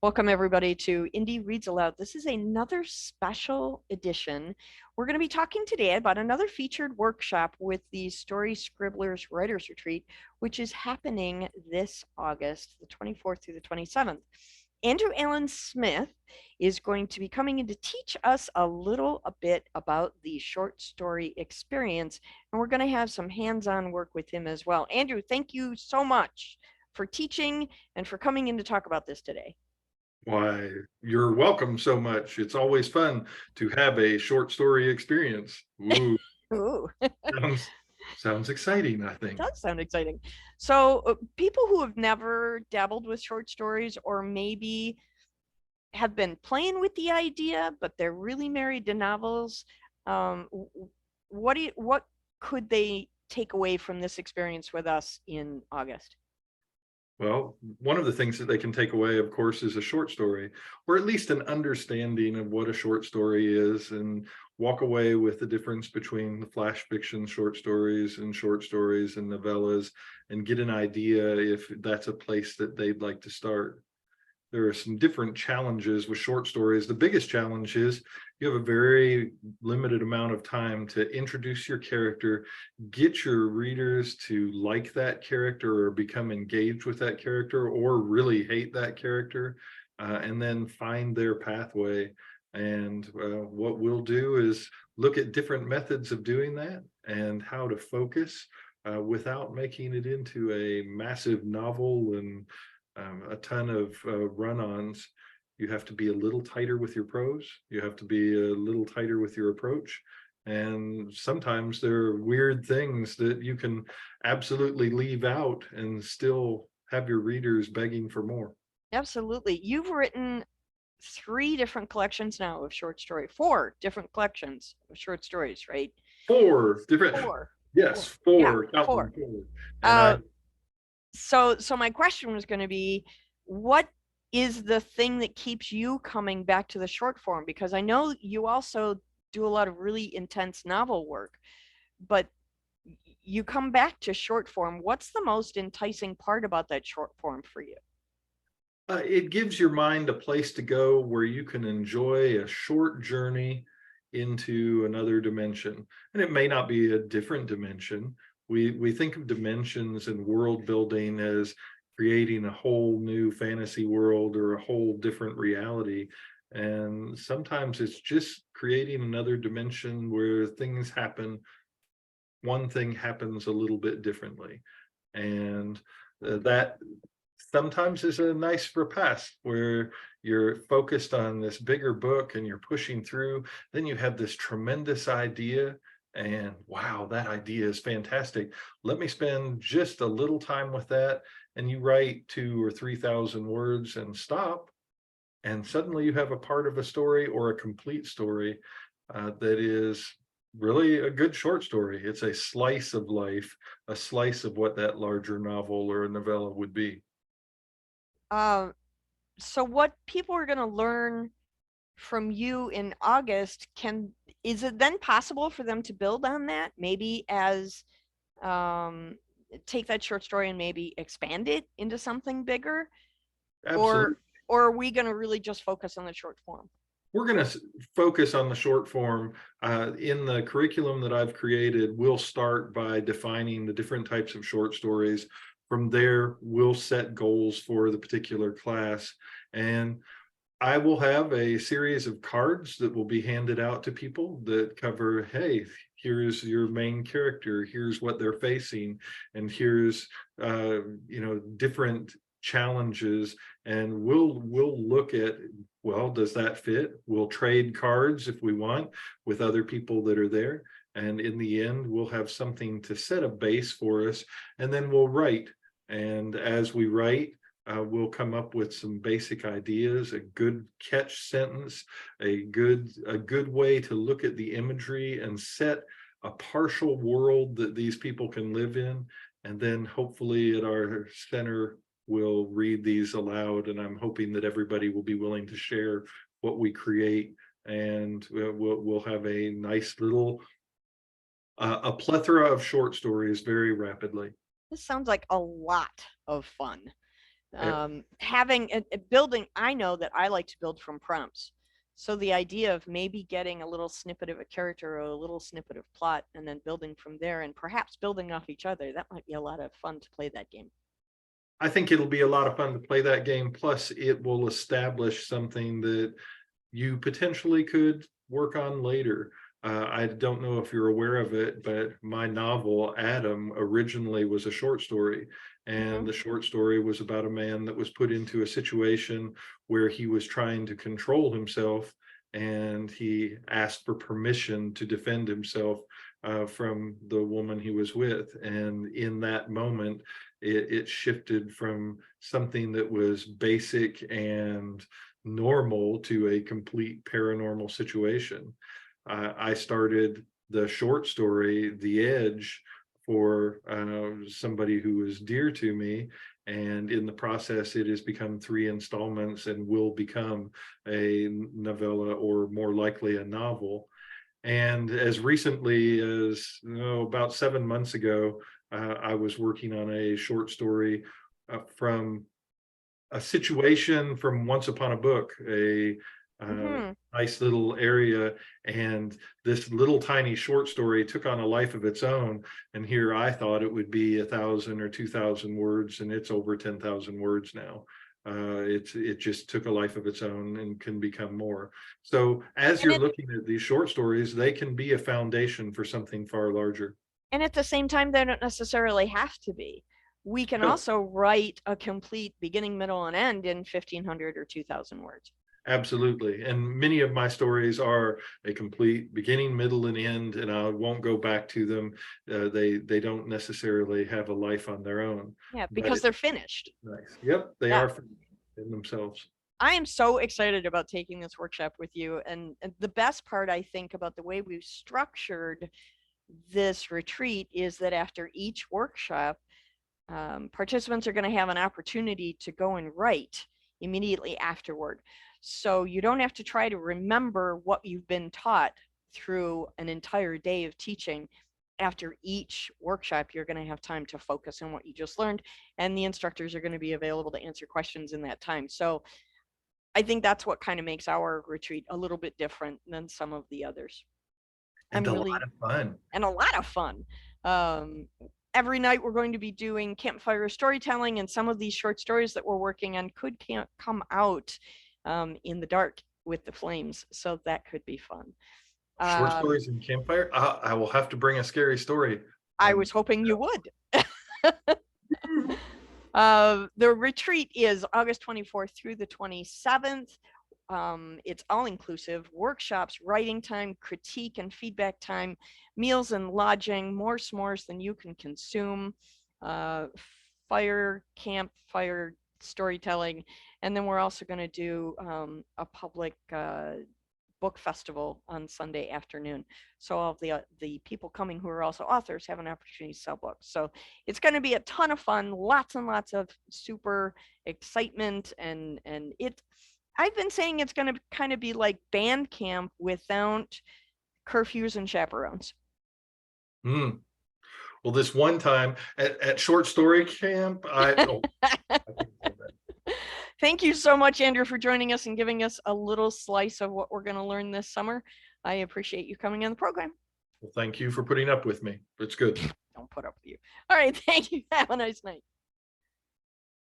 Welcome, everybody, to Indie Reads Aloud. This is another special edition. We're going to be talking today about another featured workshop with the Story Scribblers Writers Retreat, which is happening this August, the 24th through the 27th. Andrew Allen Smith is going to be coming in to teach us a bit about the short story experience, and we're going to have some hands-on work with him as well. Andrew, thank you so much for teaching and for coming in to talk about this today. Why, you're welcome so much. It's always fun to have a short story experience. Ooh, Ooh, sounds sounds exciting, I it think. does sound exciting. So, people who have never dabbled with short stories or maybe have been playing with the idea, but they're really married to novels, um, what could they take away from this experience with us in August? Well, one of the things that they can take away, of course, is a short story, or at least an understanding of what a short story is, and walk away with the difference between the flash fiction short stories and novellas, and get an idea if that's a place that they'd like to start. There are some different challenges with short stories. The biggest challenge is you have a very limited amount of time to introduce your character, get your readers to like that character or become engaged with that character or really hate that character, and then find their pathway. And what we'll do is look at different methods of doing that and how to focus without making it into a massive novel and a ton of run-ons. You have to be a little tighter with your prose. You have to be a little tighter with your approach. And sometimes there are weird things that you can absolutely leave out and still have your readers begging for more. Absolutely. You've written three different collections now of short story, four different collections of short stories, right? Four different, Four. yes, Four. Yeah, four, count them, four. four. And Uh, so my question was going to be, what is the thing that keeps you coming back to the short form? Because I know you also do a lot of really intense novel work, but you come back to short form. What's the most enticing part about that short form for you? it gives your mind a place to go where you can enjoy a short journey into another dimension. And it may not be a different dimension. We think of dimensions and world building as creating a whole new fantasy world or a whole different reality. And sometimes it's just creating another dimension where things happen, one thing happens a little bit differently. And that sometimes is a nice repast where you're focused on this bigger book and you're pushing through. Then you have this tremendous idea, and wow, that idea is fantastic. Let me spend just a little time with that. And you write 2 or 3,000 words and stop. And suddenly you have a part of a story or a complete story that is really a good short story. It's a slice of life, a slice of what that larger novel or a novella would be. Uh, so what people are going to learn from you in August, is it then possible for them to build on that, maybe as um, take that short story and maybe expand it into something bigger, or Absolutely. are we going to really just focus on the short form? We're going to focus on the short form. In the curriculum that I've created, we'll start by defining the different types of short stories. From there, we'll set goals for the particular class. And I will have a series of cards that will be handed out to people that cover, hey, here's your main character, here's what they're facing, and here's different challenges. And we'll look at, well, does that fit? We'll trade cards if we want with other people that are there. And in the end, we'll have something to set a base for us, and then we'll write. And as we write, we'll come up with some basic ideas, a good catch sentence, a good way to look at the imagery and set a partial world that these people can live in. And then hopefully at our center, we'll read these aloud. And I'm hoping that everybody will be willing to share what we create. And we'll have a nice little, a plethora of short stories very rapidly. This sounds like a lot of fun. Having a building, I know that I like to build from prompts. So the idea of maybe getting a little snippet of a character or a little snippet of plot and then building from there and perhaps building off each other, that might be a lot of fun to play that game. I think it'll be a lot of fun to play that game. Plus, it will establish something that you potentially could work on later. I don't know if you're aware of it, but my novel, Adam, originally was a short story. And the short story was about a man that was put into a situation where he was trying to control himself, and he asked for permission to defend himself from the woman he was with. And in that moment, it shifted from something that was basic and normal to a complete paranormal situation. I started the short story, The Edge, for somebody who was dear to me. And in the process, it has become 3 installments and will become a novella, or more likely a novel. And as recently as about 7 months ago, I was working on a short story from a situation from Once Upon a Book, a nice little area, and this little tiny short story took on a life of its own. And here I thought it would be 1,000 or 2,000 words, and it's over 10,000 words now. It just took a life of its own and can become more. So as And you're it, looking at these short stories, they can be a foundation for something far larger. and at the same time, they don't necessarily have to be. We can No, also write a complete beginning, middle, and end in 1,500 or 2,000 words. absolutely. And many of my stories are a complete beginning, middle, and end, and I won't go back to them. They don't necessarily have a life on their own, Yeah, but because it's they're finished. nice. Yep, they Yeah. are in themselves. I am so excited about taking this workshop with you. And the best part, I think, about the way we've structured this retreat is that after each workshop, participants are going to have an opportunity to go and write immediately afterward. So you don't have to try to remember what you've been taught through an entire day of teaching. After each workshop, you're going to have time to focus on what you just learned, and the instructors are going to be available to answer questions in that time. So I think that's what kind of makes our retreat a little bit different than some of the others. And I'm a lot really, of fun. and a lot of fun. Um, every night we're going to be doing campfire storytelling, and some of these short stories that we're working on could come out in the dark with the flames. So that could be fun. Short Um, stories and campfire. I will have to bring a scary story. I Um, was hoping you would. The retreat is August 24th through the 27th. It's all inclusive workshops, writing time, critique and feedback time, meals and lodging, more s'mores than you can consume, uh, campfire storytelling. And then we're also going to do a public book festival on Sunday afternoon. So all of the people coming who are also authors have an opportunity to sell books. So it's going to be a ton of fun, lots and lots of super excitement, and it. I've been saying it's going to kind of be like band camp without curfews and chaperones. mm. Well, this one time at short story camp, I think that. Thank you so much, Andrew, for joining us and giving us a little slice of what we're going to learn this summer. I appreciate you coming on the program. Well, thank you for putting up with me. It's good. Don't put up with you. All right. Thank you. Have a nice night.